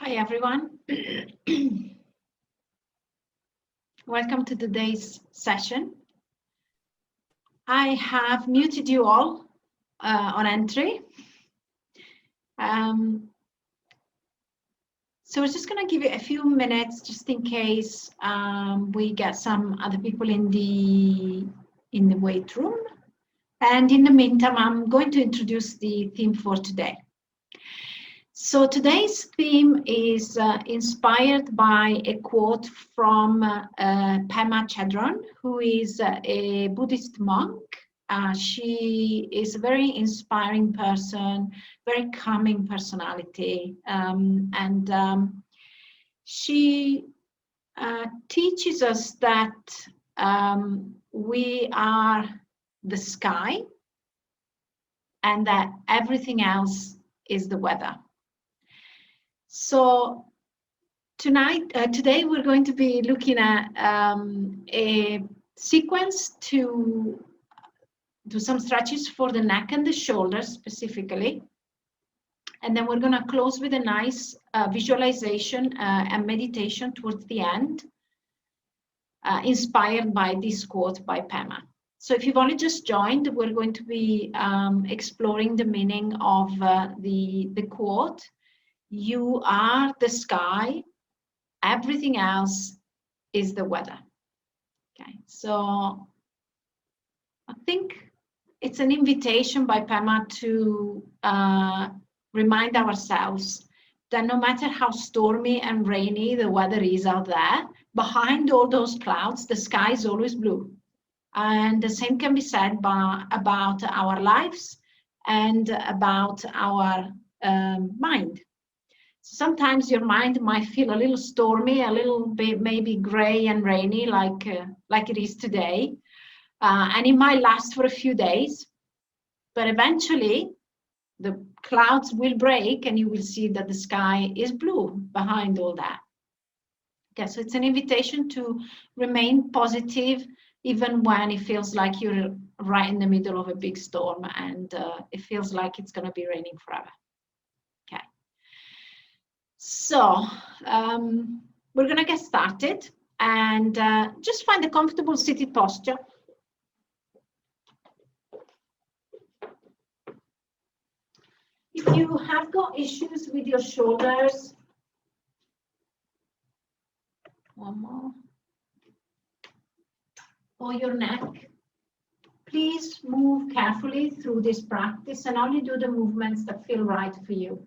Hi everyone. Welcome to today's session. I have muted you all on entry. So we're just going to give it a few minutes just in case we get some other people in the wait room. And in the meantime, I'm going to introduce the theme for today. So today's theme is inspired by a quote from Pema Chödrön, who is a Buddhist monk. She is a very inspiring person, very calming personality, and she teaches us that we are the sky and that everything else is the weather. So today we're going to be looking at a sequence to do some stretches for the neck and the shoulders specifically. And then we're going to close with a nice visualization and meditation towards the end, inspired by this quote by Pema. So if you've only just joined, we're going to be exploring the meaning of the quote. You are the sky, everything else is the weather. Okay, so I think it's an invitation by Pema to remind ourselves that no matter how stormy and rainy the weather is out there, behind all those clouds, the sky is always blue. And the same can be said about our lives and about our mind. Sometimes your mind might feel a little stormy, a little bit maybe gray and rainy like it is today. And it might last for a few days, but eventually the clouds will break and you will see that the sky is blue behind all that. Okay, so it's an invitation to remain positive even when it feels like you're right in the middle of a big storm and it feels like it's going to be raining forever. Okay. So we're going to get started and just find a comfortable seated posture. If you have got issues with your shoulders, one more, or your neck, please move carefully through this practice and only do the movements that feel right for you.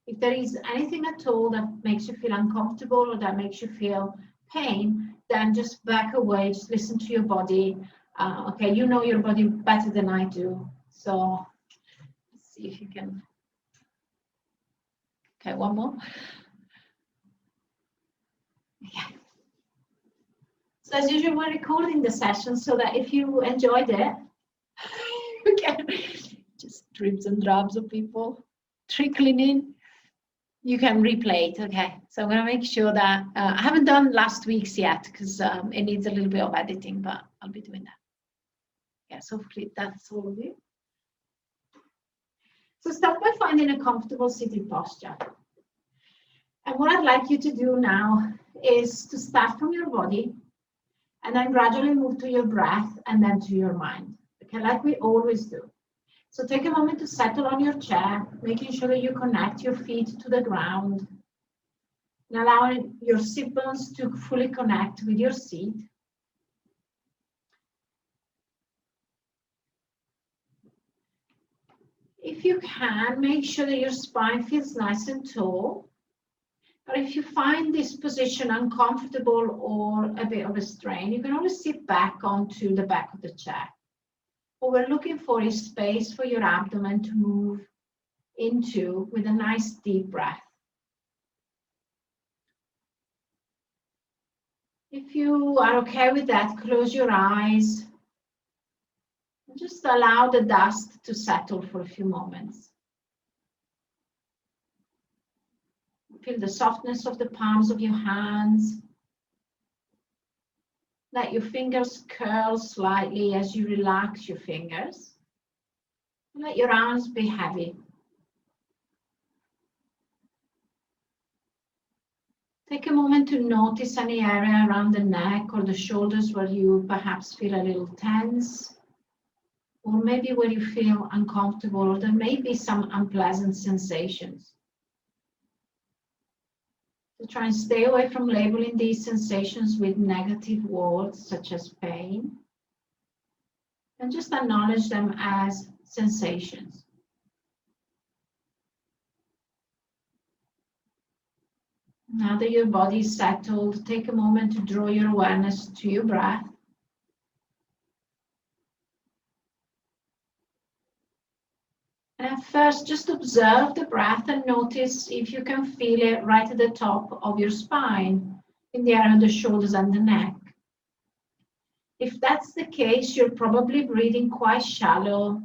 If there is anything at all that makes you feel uncomfortable or that makes you feel pain, then just back away, just listen to your body. Okay, you know your body better than I do. So let's see if you can. Okay, one more. Okay. So as usual, we're recording the session so that if you enjoyed it, you can just dribs and drabs of people trickling in. You can replay it, okay? So I'm going to make sure that I haven't done last week's yet because it needs a little bit of editing, but I'll be doing that. Yeah, so hopefully that's all of you. So start by finding a comfortable seated posture. And what I'd like you to do now is to start from your body and then gradually move to your breath and then to your mind, okay, like we always do. So take a moment to settle on your chair, making sure that you connect your feet to the ground and allowing your sit bones to fully connect with your seat. If you can, make sure that your spine feels nice and tall. But if you find this position uncomfortable or a bit of a strain, you can always sit back onto the back of the chair. What we're looking for is space for your abdomen to move into with a nice deep breath. If you are okay with that, close your eyes and just allow the dust to settle for a few moments. Feel the softness of the palms of your hands. Let your fingers curl slightly as you relax your fingers. Let your arms be heavy. Take a moment to notice any area around the neck or the shoulders where you perhaps feel a little tense, or maybe where you feel uncomfortable, or there may be some unpleasant sensations. So try and stay away from labeling these sensations with negative words such as pain, and just acknowledge them as sensations. Now that your body is settled, take a moment to draw your awareness to your breath. And at first, just observe the breath and notice if you can feel it right at the top of your spine, in the area of the shoulders and the neck. If that's the case, you're probably breathing quite shallow.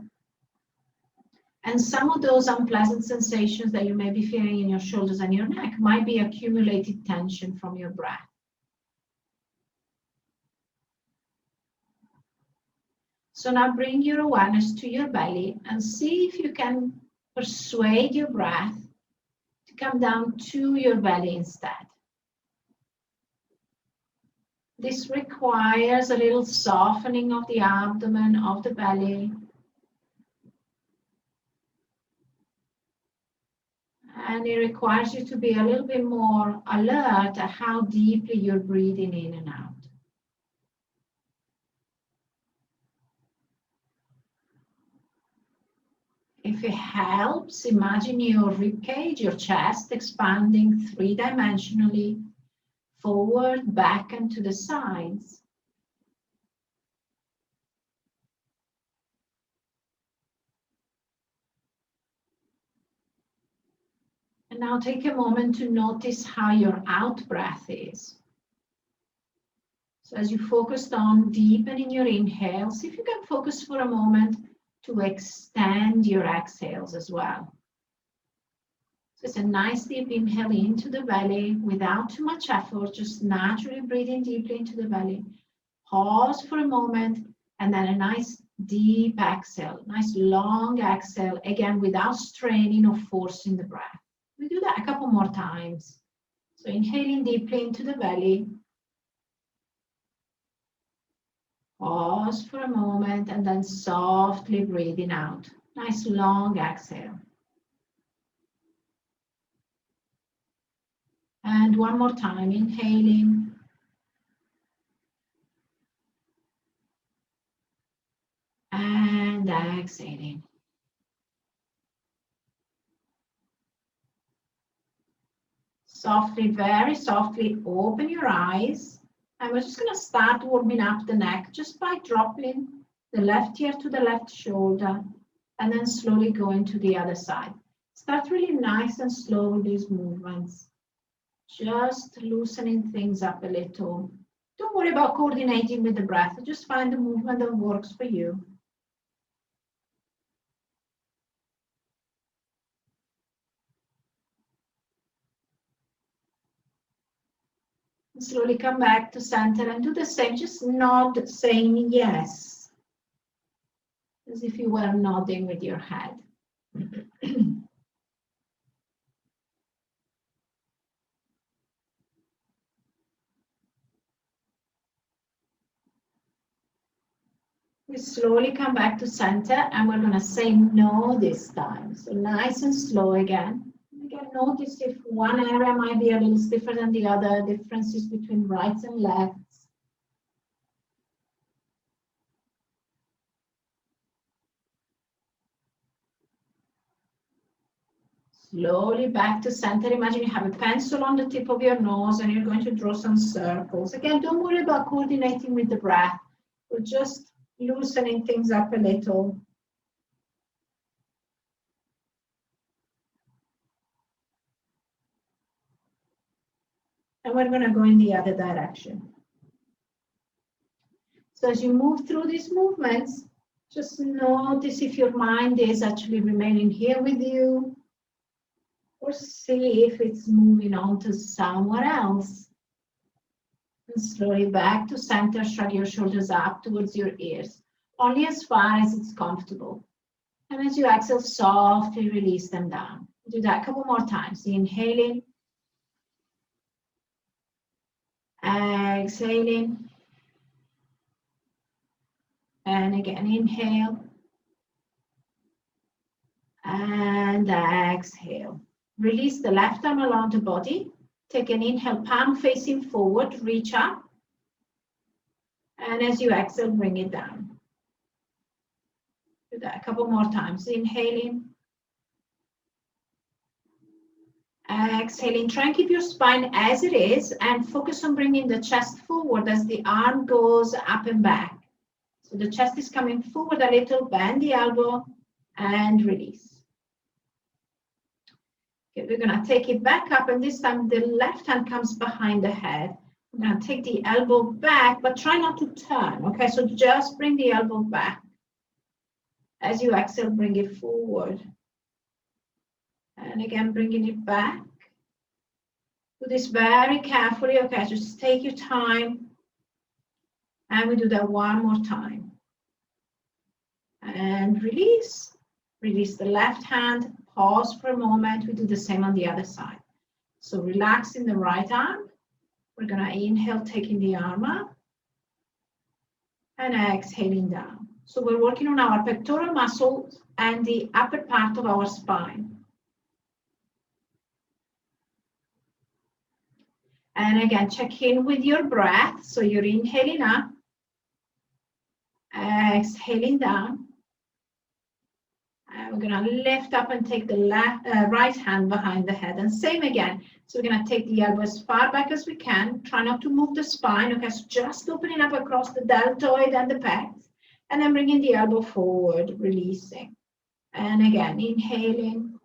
And some of those unpleasant sensations that you may be feeling in your shoulders and your neck might be accumulated tension from your breath. So now bring your awareness to your belly and see if you can persuade your breath to come down to your belly instead. This requires a little softening of the abdomen, of the belly. And it requires you to be a little bit more alert at how deeply you're breathing in and out. If it helps, imagine your ribcage, your chest expanding three-dimensionally, forward, back, and to the sides. And now take a moment to notice how your out breath is. So as you focused on deepening your inhale, see if you can focus for a moment to extend your exhales as well. So it's a nice deep inhale into the belly without too much effort, just naturally breathing deeply into the belly. Pause for a moment and then a nice deep exhale, nice long exhale, again without straining or forcing the breath. We do that a couple more times. So inhaling deeply into the belly. Pause for a moment and then softly breathing out. Nice long exhale. And one more time, inhaling. And exhaling. Softly, very softly open your eyes. And we're just going to start warming up the neck just by dropping the left ear to the left shoulder and then slowly going to the other side. Start really nice and slow with these movements. Just loosening things up a little. Don't worry about coordinating with the breath. Just find the movement that works for you. And slowly come back to center and do the same. Just nod, saying yes. As if you were nodding with your head. We slowly come back to center and we're going to say no this time. So nice and slow again. Again, notice if one area might be a little stiffer than the other, differences between rights and lefts. Slowly back to center. Imagine you have a pencil on the tip of your nose and you're going to draw some circles. Again, don't worry about coordinating with the breath. We're just loosening things up a little. And we're going to go in the other direction. So as you move through these movements, just notice if your mind is actually remaining here with you, or see if it's moving on to somewhere else. And slowly back to center, shrug your shoulders up towards your ears, only as far as it's comfortable. And as you exhale, softly release them down. Do that a couple more times. Inhaling. Exhaling. And again, inhale. And exhale. Release the left arm around the body. Take an inhale, palm facing forward, reach up. And as you exhale, bring it down. Do that a couple more times. Inhaling. Exhaling. Try and keep your spine as it is and focus on bringing the chest forward as the arm goes up and back. So the chest is coming forward a little, bend the elbow and release. Okay, we're going to take it back up, and this time the left hand comes behind the head. We're going to take the elbow back, but try not to turn. Okay, so just bring the elbow back. As you exhale, bring it forward. And again, bringing it back. Do this very carefully. Okay, just take your time. And we do that one more time. And release. Release the left hand. Pause for a moment. We do the same on the other side. So relaxing the right arm. We're going to inhale, taking the arm up. And exhaling down. So we're working on our pectoral muscles and the upper part of our spine. And again, check in with your breath. So you're inhaling up, exhaling down. And we're going to lift up and take the right hand behind the head. And same again. So we're going to take the elbow as far back as we can. Try not to move the spine. Okay, so just opening up across the deltoid and the pecs. And then bringing the elbow forward, releasing. And again, inhaling.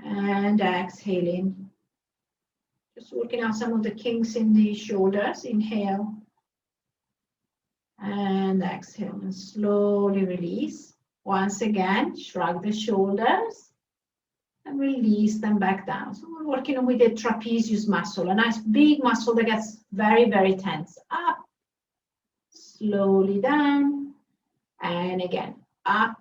And exhaling. Just working out some of the kinks in the shoulders. Inhale. And exhale. And slowly release. Once again, shrug the shoulders. And release them back down. So we're working with the trapezius muscle. A nice big muscle that gets very, very tense. Up. Slowly down. And again, up.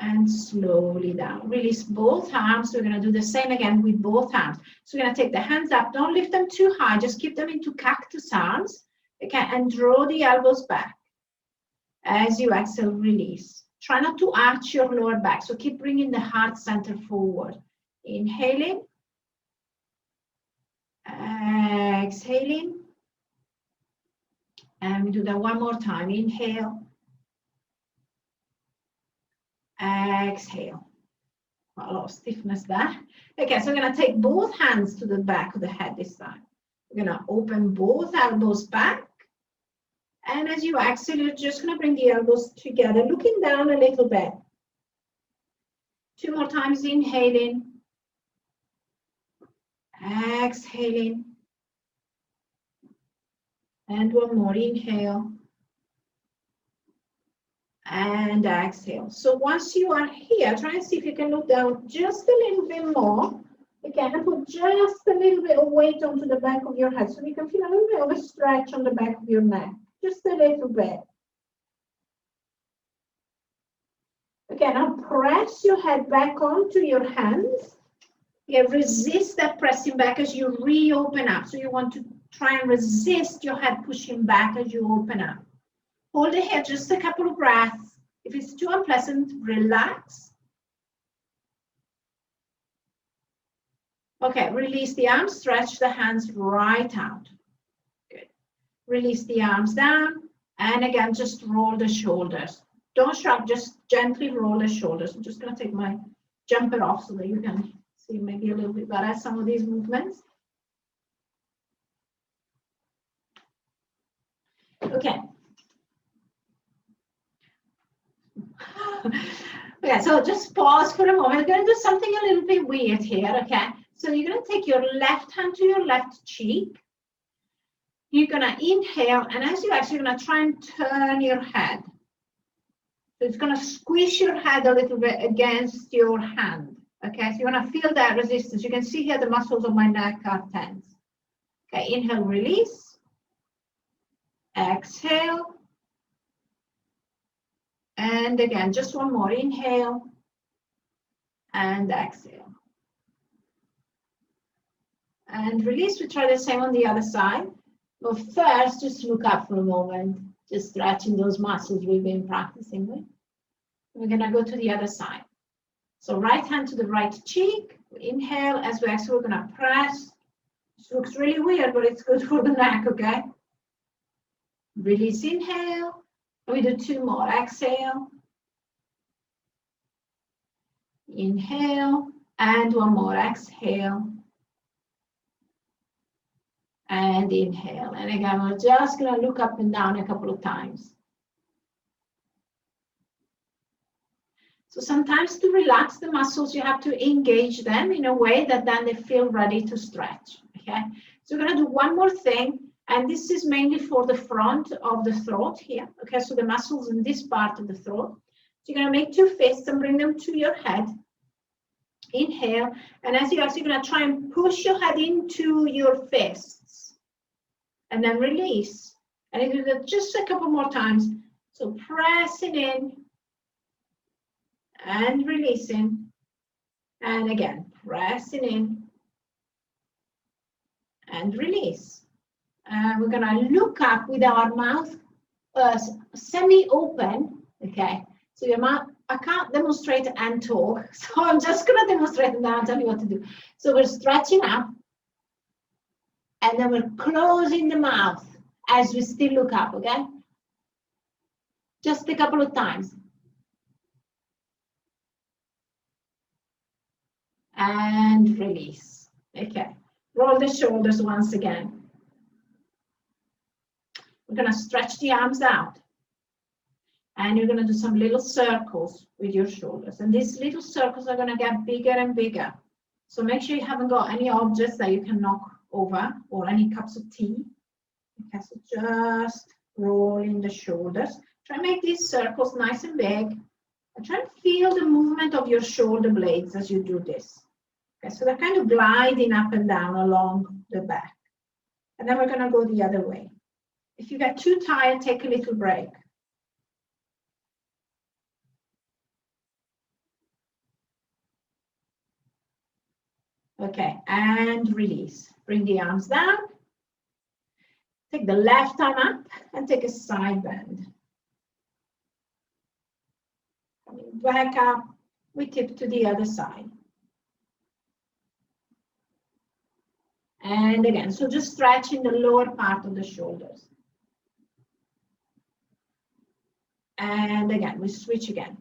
And slowly down. Release both arms. We're going to do the same again with both arms. So we're going to take the hands up. Don't lift them too high. Just keep them into cactus arms. Okay, and draw the elbows back. As you exhale, release. Try not to arch your lower back. So keep bringing the heart center forward. Inhaling. Exhaling. And we do that one more time. Inhale. Exhale. A lot of stiffness there. Okay, so we're going to take both hands to the back of the head this time. We're going to open both elbows back. And as you exhale, you're just going to bring the elbows together, looking down a little bit. Two more times, inhaling. Exhaling. And one more, inhale. And exhale. So once you are here, try and see if you can look down just a little bit more. Again, and put just a little bit of weight onto the back of your head so you can feel a little bit of a stretch on the back of your neck. Just a little bit. Okay, now press your head back onto your hands. Yeah, resist that pressing back as you reopen up. So you want to try and resist your head pushing back as you open up. Hold it here just a couple of breaths. If it's too unpleasant, relax. Okay, release the arms, stretch the hands right out. Good. Release the arms down, and again, just roll the shoulders. Don't shrug, just gently roll the shoulders. I'm just going to take my jumper off so that you can see maybe a little bit better some of these movements. Okay. Okay, so just pause for a moment. We're going to do something a little bit weird here, okay? So you're going to take your left hand to your left cheek. You're going to inhale, and as you exhale, you're going to try and turn your head. So it's going to squish your head a little bit against your hand, okay? So you're going to feel that resistance. You can see here the muscles of my neck are tense. Okay, inhale, release. Exhale. And again, just one more. Inhale and exhale. and release. We try the same on the other side. But first, just look up for a moment, just stretching those muscles we've been practicing with. We're going to go to the other side. So right hand to the right cheek. We inhale. As we exhale, we're going to press. This looks really weird, but it's good for the neck, okay? Release, inhale. We do 2 more. Exhale. Inhale. And 1 more. Exhale. And inhale. And again, we're just going to look up and down a couple of times. So sometimes to relax the muscles, you have to engage them in a way that then they feel ready to stretch. Okay. So we're going to do one more thing. And this is mainly for the front of the throat here. Okay. So the muscles in this part of the throat. So you're going to make 2 fists and bring them to your head. Inhale. And as you exhale, you're going to try and push your head into your fists. And then release. And you do that just a couple more times. So pressing in. And releasing. And again, pressing in. And release. And we're going to look up with our mouth semi-open. Okay. So your mouth, I can't demonstrate and talk. So I'm just going to demonstrate and then I'll tell you what to do. So we're stretching up. And then we're closing the mouth as we still look up. Okay. Just a couple of times. And release. Okay. Roll the shoulders once again. We're going to stretch the arms out. And you're going to do some little circles with your shoulders. And these little circles are going to get bigger and bigger. So make sure you haven't got any objects that you can knock over or any cups of tea. Okay, so just rolling the shoulders. Try and make these circles nice and big. And try and feel the movement of your shoulder blades as you do this. Okay, so they're kind of gliding up and down along the back. And then we're going to go the other way. If you get too tired, take a little break. Okay, and release. Bring the arms down. Take the left arm up and take a side bend. Coming back up, we tip to the other side. And again, so just stretching the lower part of the shoulders. And again, we switch again.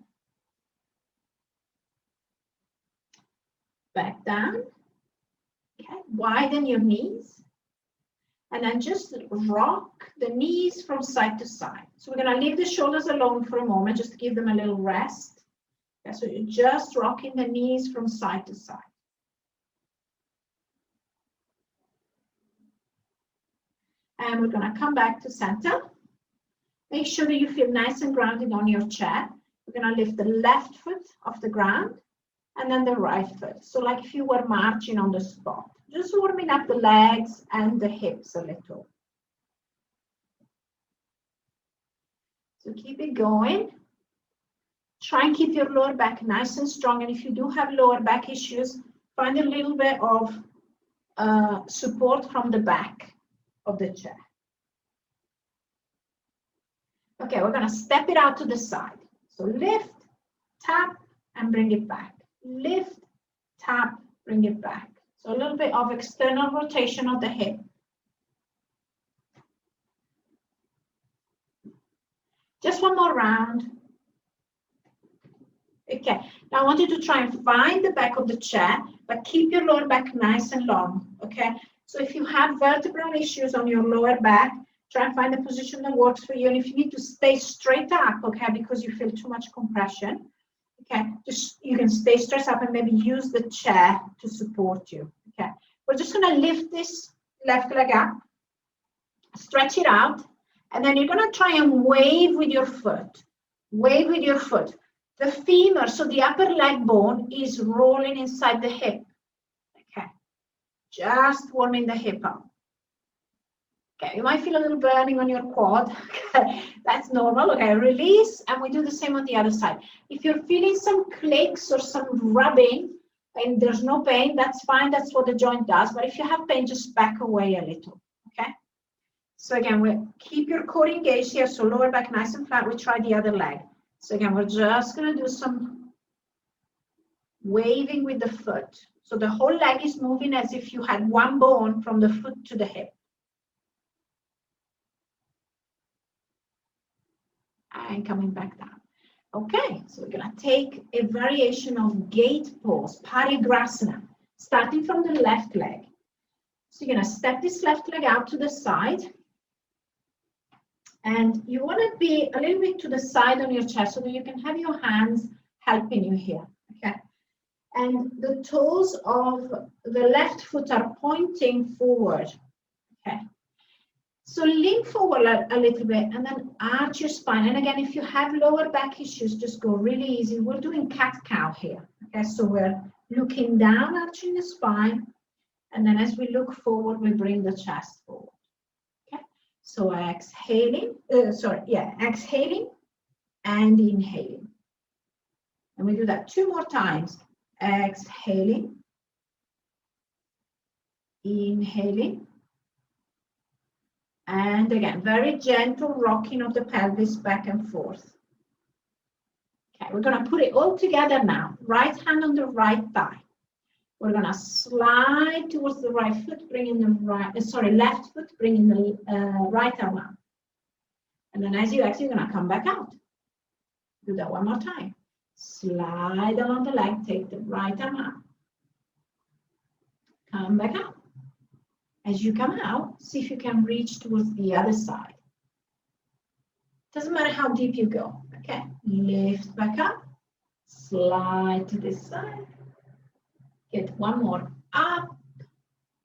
Back down. Okay, widen your knees. And then just rock the knees from side to side. So we're going to leave the shoulders alone for a moment, just to give them a little rest. Okay, so you're just rocking the knees from side to side. And we're going to come back to center. Make sure that you feel nice and grounded on your chair. We're going to lift the left foot off the ground and then the right foot. So like if you were marching on the spot, just warming up the legs and the hips a little. So keep it going. Try and keep your lower back nice and strong. And if you do have lower back issues, find a little bit of support from the back of the chair. Okay, we're going to step it out to the side. So lift, tap, and bring it back. Lift, tap, bring it back. So a little bit of external rotation of the hip. Just one more round. Okay, now I want you to try and find the back of the chair, but keep your lower back nice and long, okay? So if you have vertebral issues on your lower back, try and find a position that works for you. And if you need to stay straight up, okay, because you feel too much compression, okay, just you can stay straight up and maybe use the chair to support you, okay? We're just going to lift this left leg up, stretch it out, and then you're going to try and wave with your foot. Wave with your foot. The femur, so the upper leg bone, is rolling inside the hip. Okay, just warming the hip up. Okay, you might feel a little burning on your quad. Okay, that's normal. Okay, release, and we do the same on the other side. If you're feeling some clicks or some rubbing And there's no pain, that's fine. That's what the joint does. But if you have pain, just back away a little. Okay. So again, we keep your core engaged here. So lower back nice and flat. We try the other leg. So again, we're just going to do some waving with the foot. So the whole leg is moving as if you had one bone from the foot to the hip. And coming back down. Okay, so we're going to take a variation of gate pose, parigrasana, starting from the left leg. So you're going to step this left leg out to the side. And you want to be a little bit to the side on your chest so that you can have your hands helping you here. Okay. And the toes of the left foot are pointing forward. Okay. So lean forward a little bit and then arch your spine. And again, if you have lower back issues, just go really easy. We're doing cat-cow here. Okay, so we're looking down, arching the spine. And then as we look forward, we bring the chest forward. Okay, so exhaling, exhaling and inhaling. And we do that 2 more times. Exhaling, inhaling. And again, very gentle rocking of the pelvis back and forth. Okay, we're going to put it all together now. Right hand on the right thigh. We're going to slide towards the right foot, bringing the left foot, bringing the right arm out. And then as you exhale, you're going to come back out. Do that one more time. Slide along the leg, take the right arm out. Come back out. As you come out, see if you can reach towards the other side. Doesn't matter how deep you go. Okay, lift back up, slide to this side. Get one more. Up,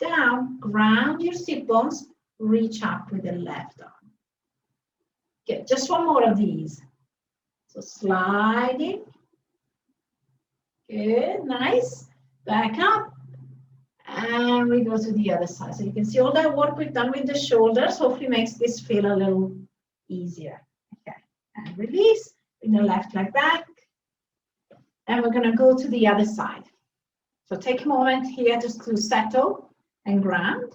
down, ground your sit bones, reach up with the left arm. Get just one more of these. So sliding. Good, nice. Back up. And we go to the other side. So you can see all that work we've done with the shoulders hopefully makes this feel a little easier. Okay, and release, bring the left leg back. And we're going to go to the other side. So take a moment here just to settle and ground.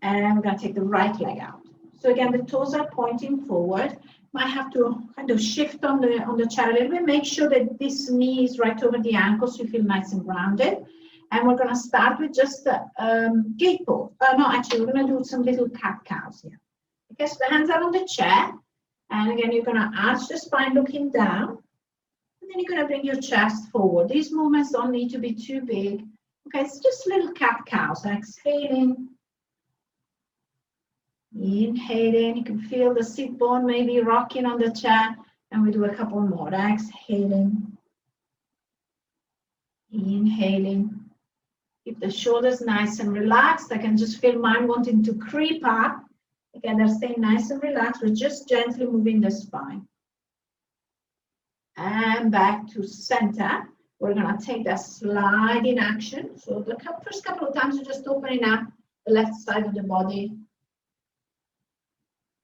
And we're going to take the right leg out. So again, the toes are pointing forward. Might have to kind of shift on the chair a little bit. Make sure that this knee is right over the ankle so you feel nice and grounded. And we're going to start with just the gate pose. No, actually, we're going to do some little cat-cows here. Okay, so the hands are on the chair. And again, you're going to arch the spine looking down. And then you're going to bring your chest forward. These movements don't need to be too big. Okay, it's just little cat-cows. Exhaling. Inhaling, you can feel the sit bone maybe rocking on the chair, and we do a couple more. Exhaling, inhaling. Keep the shoulders nice and relaxed. I can just feel mine wanting to creep up. Again, they're staying nice and relaxed. We're just gently moving the spine. And back to center. We're going to take that sliding action. So the first couple of times, you're just opening up the left side of the body.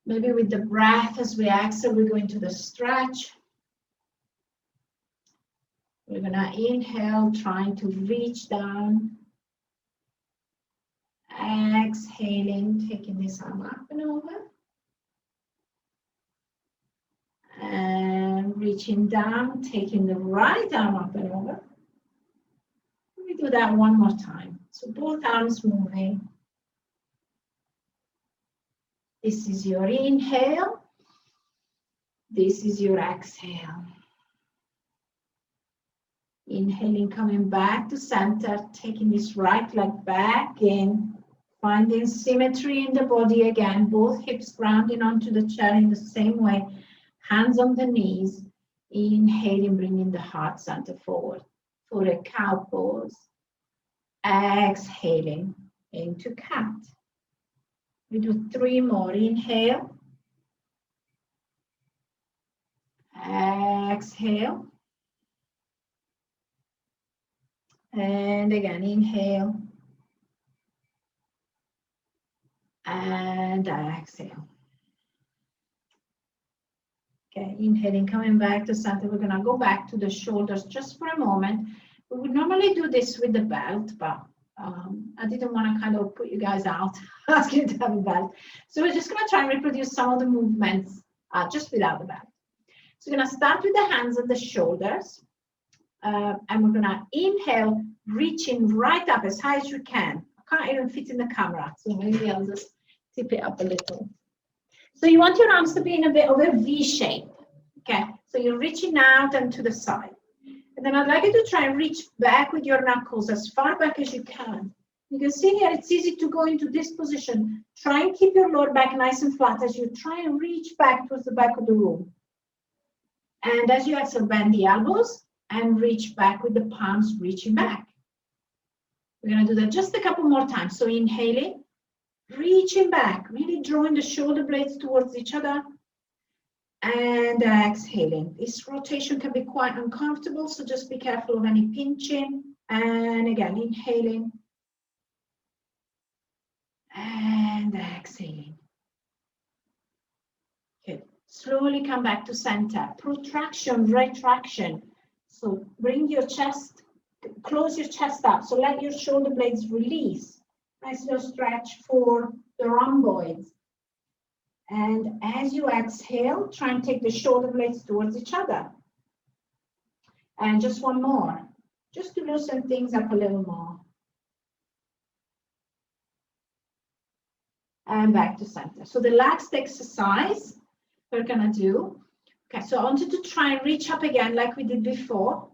Maybe with the breath as we exhale, we go into the stretch. We're going to inhale, trying to reach down. Exhaling, taking this arm up and over. And reaching down, taking the right arm up and over. We do that one more time. So both arms moving. This is your inhale. This is your exhale. Inhaling, coming back to center, taking this right leg back in, finding symmetry in the body again, both hips grounding onto the chair in the same way, hands on the knees. Inhaling, bringing the heart center forward for a cow pose. Exhaling into cat. We do 3 more. Inhale. Exhale. And again, inhale. And exhale. Okay, inhaling, coming back to center. We're gonna go back to the shoulders just for a moment. We would normally do this with the belt, but I didn't want to kind of put you guys out asking to have a belt. So we're just gonna try and reproduce some of the movements just without the belt. So we're gonna start with the hands at the shoulders. And we're gonna inhale, reaching right up as high as you can. I can't even fit in the camera, so maybe I'll just tip it up a little. So you want your arms to be in a bit of a V shape, okay? So you're reaching out and to the side. And then I'd like you to try and reach back with your knuckles as far back as you can. You can see here, it's easy to go into this position. Try and keep your lower back nice and flat as you try and reach back towards the back of the room. And as you exhale, bend the elbows and reach back with the palms reaching back. We're going to do that just a couple more times. So inhaling, reaching back, really drawing the shoulder blades towards each other, and exhaling. This rotation can be quite uncomfortable, so just be careful of any pinching. And again, inhaling and exhaling. Good. Slowly come back to center. Protraction, retraction. So bring your chest, close your chest up. So let your shoulder blades release. Nice little stretch for the rhomboids. And as you exhale, try and take the shoulder blades towards each other. And just one more, just to loosen things up a little more. And back to center. So the last exercise we're gonna do. Okay, so I wanted to try and reach up again like we did before.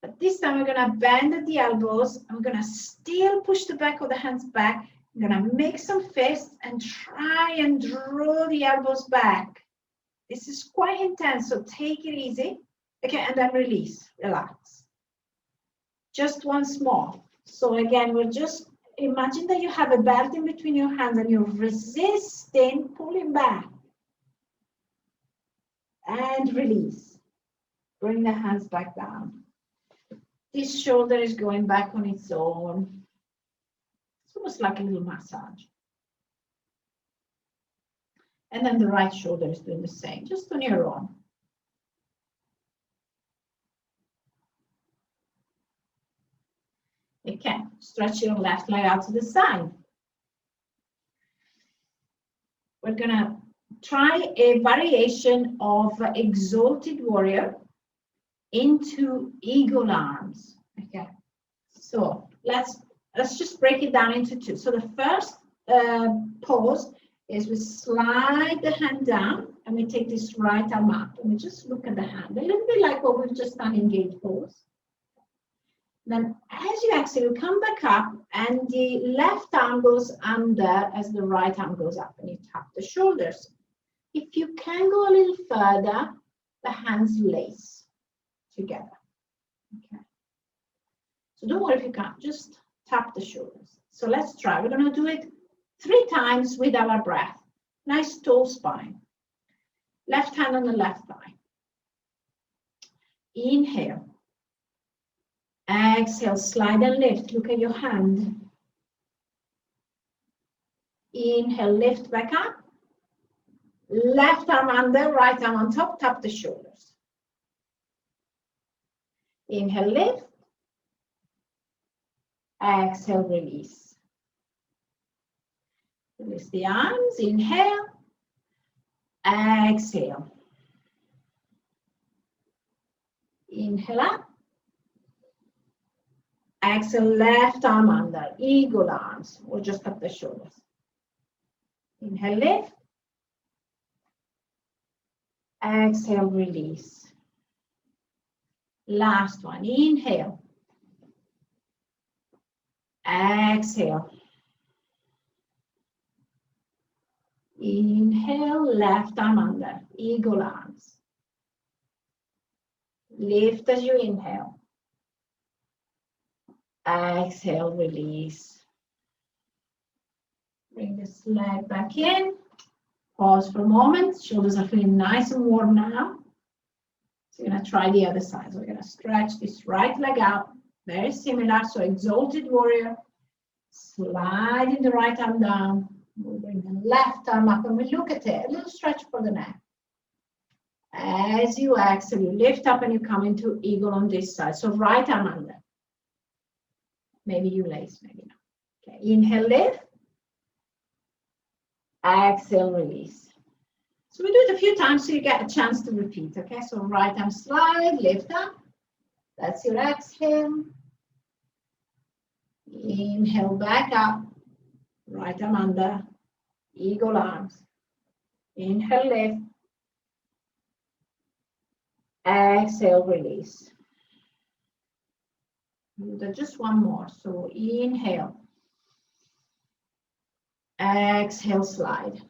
But this time we're gonna bend at the elbows. And we're gonna still push the back of the hands back. I'm going to make some fists and try and draw the elbows back. This is quite intense, so take it easy. Okay, and then release, relax. Just once more. So again, we're just, imagine that you have a belt in between your hands and you're resisting, pulling back. And release. Bring the hands back down. This shoulder is going back on its own. Almost like a little massage. And then the right shoulder is doing the same, just on your own. Okay, stretch your left leg out to the side. We're gonna try a variation of exalted warrior into eagle arms. Okay, so let's just break it down into two. So the first pose is we slide the hand down and we take this right arm up and we just look at the hand, a little bit like what we've just done in gate pose. Then as you exhale, you come back up and the left arm goes under as the right arm goes up and you tap the shoulders. If you can go a little further, the hands lace together. Okay. So don't worry if you can't, just tap the shoulders. So let's try. We're going to do it 3 times with our breath. Nice tall spine. Left hand on the left thigh. Inhale. Exhale, slide and lift. Look at your hand. Inhale, lift back up. Left arm under, right arm on top, tap the shoulders. Inhale, lift. Exhale, release. Release the arms. Inhale. Exhale. Inhale up. Exhale, left arm under, eagle arms, or just up the shoulders. Inhale, lift. Exhale, release. Last one, inhale. Exhale. Inhale, left arm under, eagle arms. Lift as you inhale. Exhale, release. Bring this leg back in. Pause for a moment. Shoulders are feeling nice and warm now. So you're going to try the other side. So we're going to stretch this right leg out. Very similar. So exalted warrior. Sliding the right arm down. We'll bring the left arm up and we look at it. A little stretch for the neck. As you exhale, you lift up and you come into eagle on this side. So right arm under. Maybe you lace, maybe not. Okay, inhale, lift. Exhale, release. So we do it a few times so you get a chance to repeat. Okay, so right arm slide, lift up. That's your exhale. Inhale, back up. Right arm under. Eagle arms. Inhale, lift. Exhale, release. Just one more. So inhale. Exhale, slide.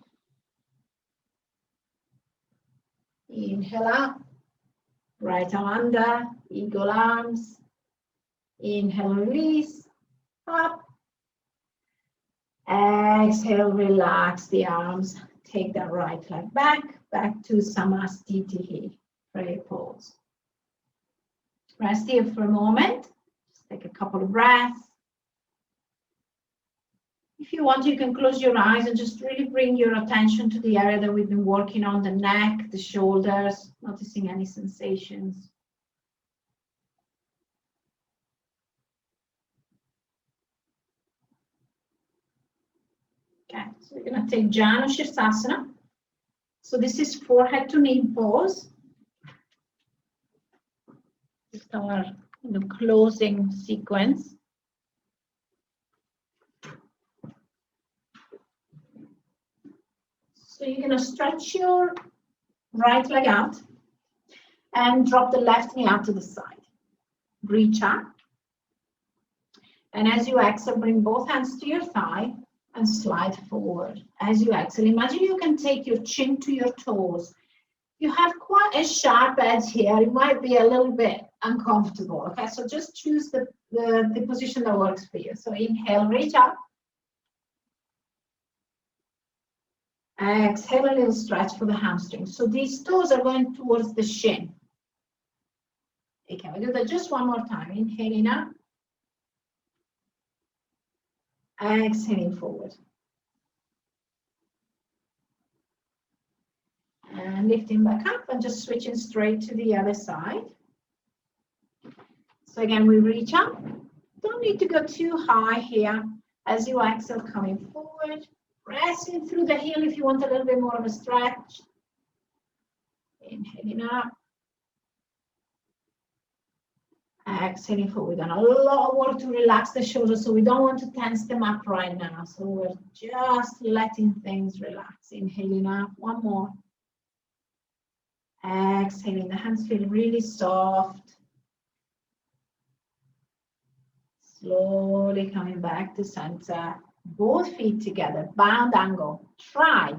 Inhale up. Right arm under. Eagle arms. Inhale, release. Up. Exhale, relax the arms. Take that right leg back to Samastitihi. Prayer pose. Rest here for a moment. Just take a couple of breaths. If you want, you can close your eyes and just really bring your attention to the area that we've been working on, the neck, the shoulders, noticing any sensations. Okay, so we're going to take Janu Shirsasana. So this is forehead to knee pose. Just our closing sequence. So you're going to stretch your right leg out and drop the left knee out to the side. Reach up. And as you exhale, bring both hands to your thigh and slide forward. As you exhale, imagine you can take your chin to your toes. You have quite a sharp edge here. It might be a little bit uncomfortable. Okay, so just choose the position that works for you. So inhale, reach up. Exhale, a little stretch for the hamstrings. So these toes are going towards the shin. Okay, we'll do that just one more time. Inhaling up. Exhaling forward. And lifting back up and just switching straight to the other side. So again, we reach up. Don't need to go too high here. As you exhale, coming forward. Pressing through the heel if you want a little bit more of a stretch. Inhaling up. Exhaling forward. We've done a lot of work to relax the shoulders, so we don't want to tense them up right now. So we're just letting things relax. Inhaling up. One more. Exhaling. The hands feel really soft. Slowly coming back to center. Both feet together. Bound angle. Try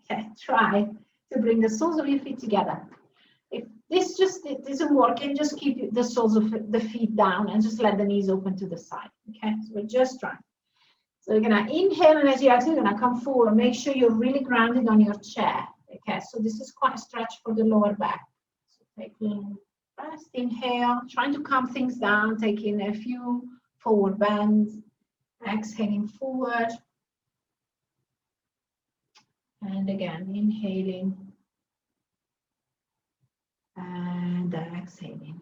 to bring the soles of your feet together. If this it isn't working, just keep the soles of the feet down and just let the knees open to the side. Okay, so we're just trying. So you're gonna inhale, and as you exhale, you're gonna come forward. Make sure you're really grounded on your chair. Okay, so this is quite a stretch for the lower back. So take a little rest, inhale, trying to calm things down, taking a few forward bends, exhaling forward. And again, inhaling. And exhaling.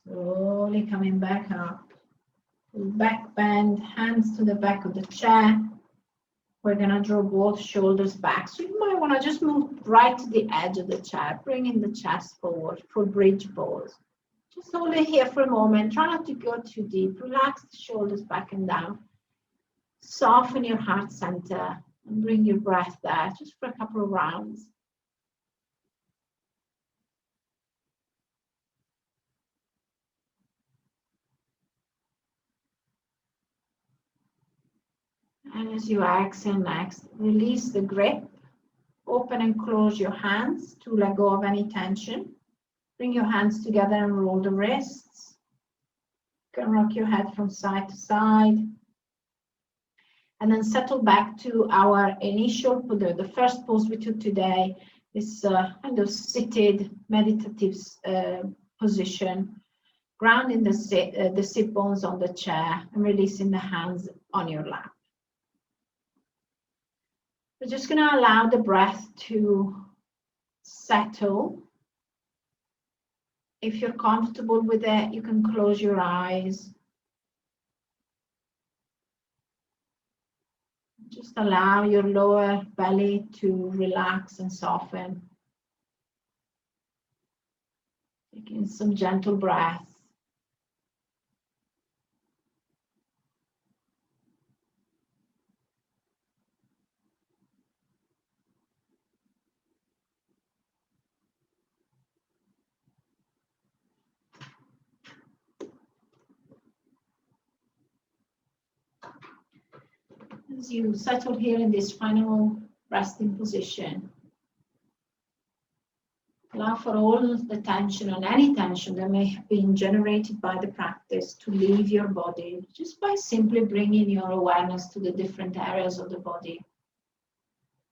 Slowly coming back up. Back bend, hands to the back of the chair. We're going to draw both shoulders back. So you might want to just move right to the edge of the chair, bringing the chest forward for bridge pose. Just hold it here for a moment. Try not to go too deep. Relax the shoulders back and down. Soften your heart center. And bring your breath there, just for a couple of rounds. And as you exhale next, release the grip. Open and close your hands to let go of any tension. Bring your hands together and roll the wrists. You can rock your head from side to side. And then settle back to our initial, the first pose we took today, this kind of seated meditative position, grounding the sit bones on the chair and releasing the hands on your lap. We're just going to allow the breath to settle. If you're comfortable with it, you can close your eyes. Just allow your lower belly to relax and soften. Taking some gentle breaths. As you settle here in this final resting position, allow for all the tension and any tension that may have been generated by the practice to leave your body just by simply bringing your awareness to the different areas of the body.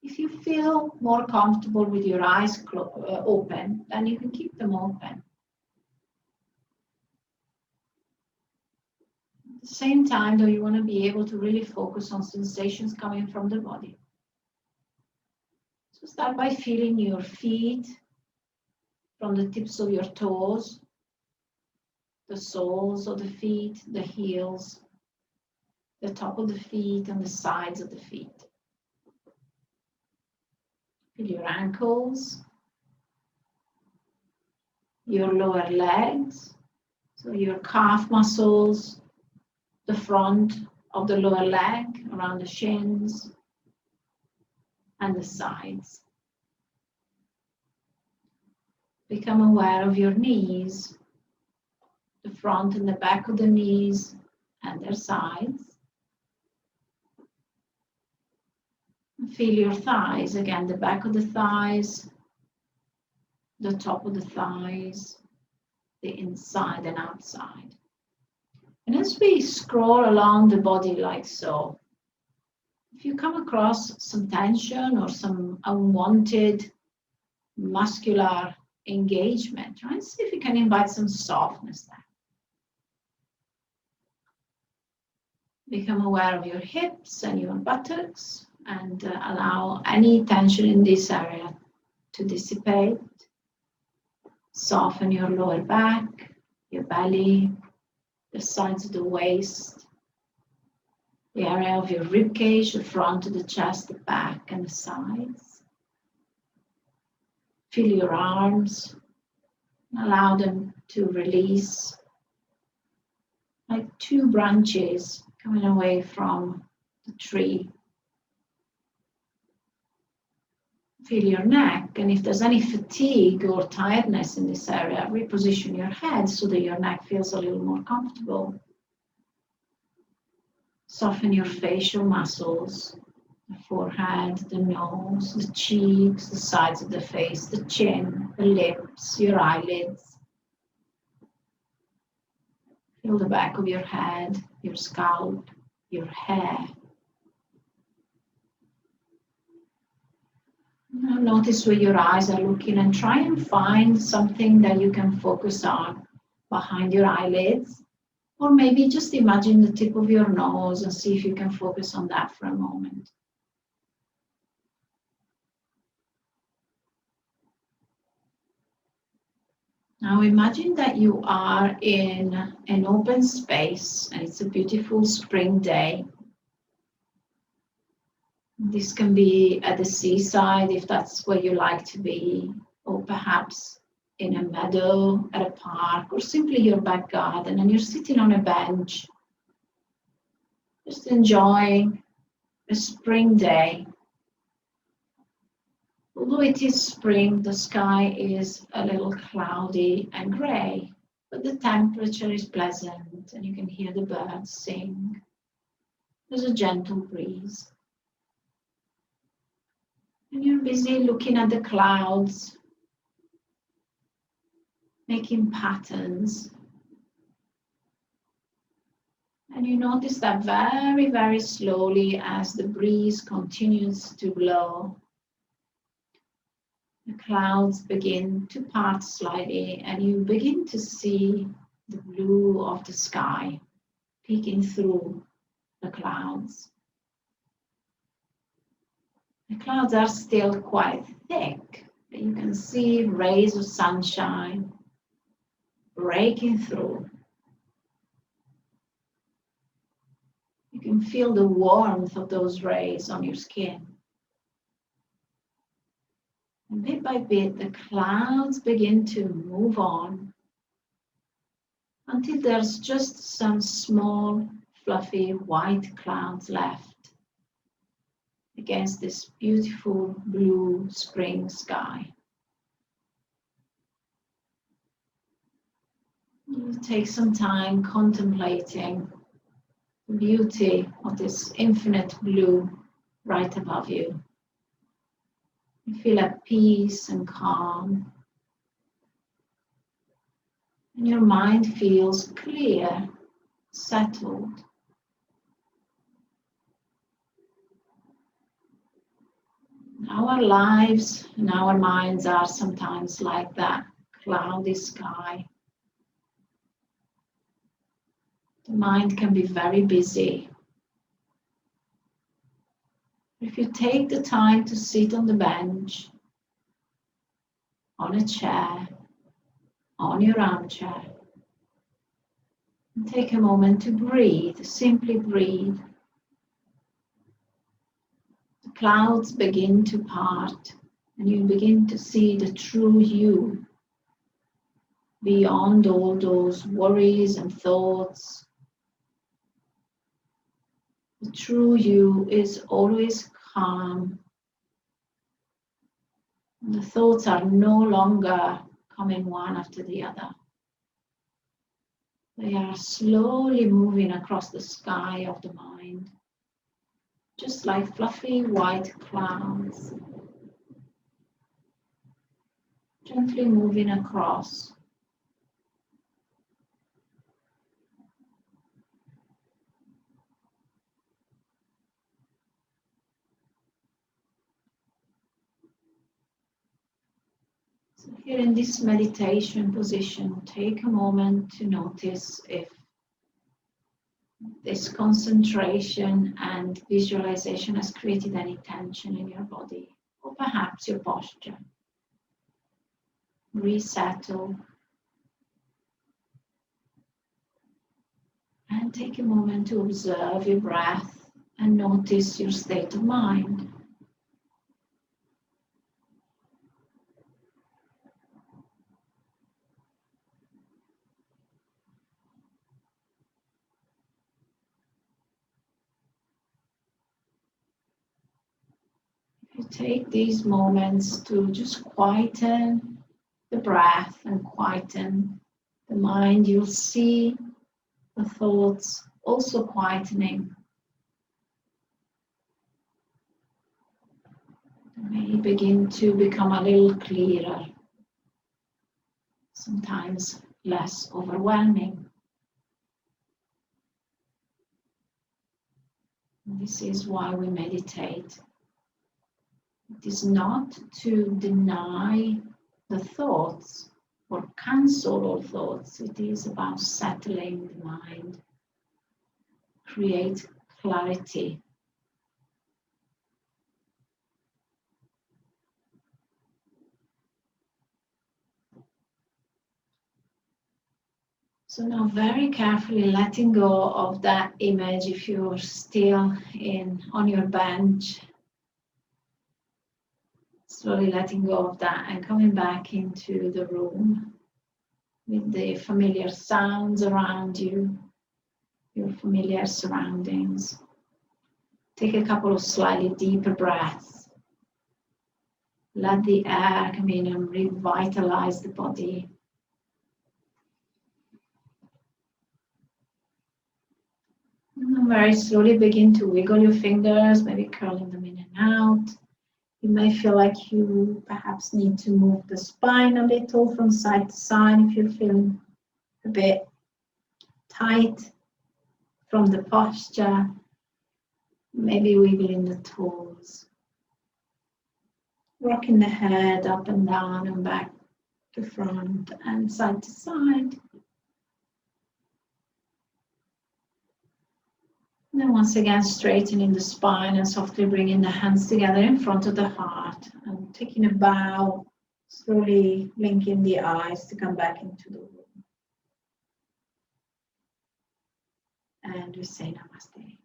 If you feel more comfortable with your eyes open, then you can keep them open. At the same time, though, you want to be able to really focus on sensations coming from the body. So start by feeling your feet from the tips of your toes, the soles of the feet, the heels, the top of the feet, and the sides of the feet. Feel your ankles, your lower legs, so your calf muscles, the front of the lower leg, around the shins, and the sides. Become aware of your knees, the front and the back of the knees and their sides. And feel your thighs, again, the back of the thighs, the top of the thighs, the inside and outside. And as we scroll along the body like so, if you come across some tension or some unwanted muscular engagement, try and see if you can invite some softness there. Become aware of your hips and your buttocks and allow any tension in this area to dissipate. Soften your lower back, your belly, the sides of the waist, the area of your rib cage, the front of the chest, the back, and the sides. Feel your arms, and allow them to release like two branches coming away from the tree. Feel your neck, and if there's any fatigue or tiredness in this area, reposition your head so that your neck feels a little more comfortable. Soften your facial muscles, the forehead, the nose, the cheeks, the sides of the face, the chin, the lips, your eyelids. Feel the back of your head, your scalp, your hair. Now notice where your eyes are looking and try and find something that you can focus on behind your eyelids. Or maybe just imagine the tip of your nose and see if you can focus on that for a moment. Now imagine that you are in an open space and it's a beautiful spring day. This can be at the seaside if that's where you like to be, or perhaps in a meadow, at a park, or simply your back garden, and you're sitting on a bench, just enjoying a spring day. Although it is spring, the sky is a little cloudy and grey, but the temperature is pleasant and you can hear the birds sing. There's a gentle breeze. And you're busy looking at the clouds, making patterns. And you notice that very, very slowly as the breeze continues to blow, the clouds begin to part slightly and you begin to see the blue of the sky peeking through the clouds. The clouds are still quite thick, but you can see rays of sunshine breaking through. You can feel the warmth of those rays on your skin. And bit by bit, the clouds begin to move on until there's just some small, fluffy white clouds left against this beautiful blue spring sky. You take some time contemplating the beauty of this infinite blue right above you. You feel at peace and calm. And your mind feels clear, settled. Our lives and our minds are sometimes like that cloudy sky. The mind can be very busy. If you take the time to sit on the bench, on a chair, on your armchair, and take a moment to breathe, simply breathe. The clouds begin to part and you begin to see the true you beyond all those worries and thoughts. The true you is always calm. And the thoughts are no longer coming one after the other. They are slowly moving across the sky of the mind, just like fluffy white clouds, gently moving across. So here in this meditation position, take a moment to notice if this concentration and visualization has created any tension in your body, or perhaps your posture. Resettle. And take a moment to observe your breath and notice your state of mind. You take these moments to just quieten the breath and quieten the mind. You'll see the thoughts also quietening. They may begin to become a little clearer, sometimes less overwhelming. And this is why we meditate. It is not to deny the thoughts or cancel all thoughts. It is about settling the mind, create clarity. So now very carefully letting go of that image if you're still on your bench. Slowly letting go of that and coming back into the room with the familiar sounds around you, your familiar surroundings. Take a couple of slightly deeper breaths. Let the air come in and revitalize the body. And very slowly begin to wiggle your fingers, maybe curling them in and out. You may feel like you perhaps need to move the spine a little from side to side if you're feeling a bit tight from the posture. Maybe wiggling the toes. Rocking the head up and down and back to front and side to side. And then once again, straightening the spine and softly bringing the hands together in front of the heart and taking a bow, slowly blinking the eyes to come back into the room. And we say namaste.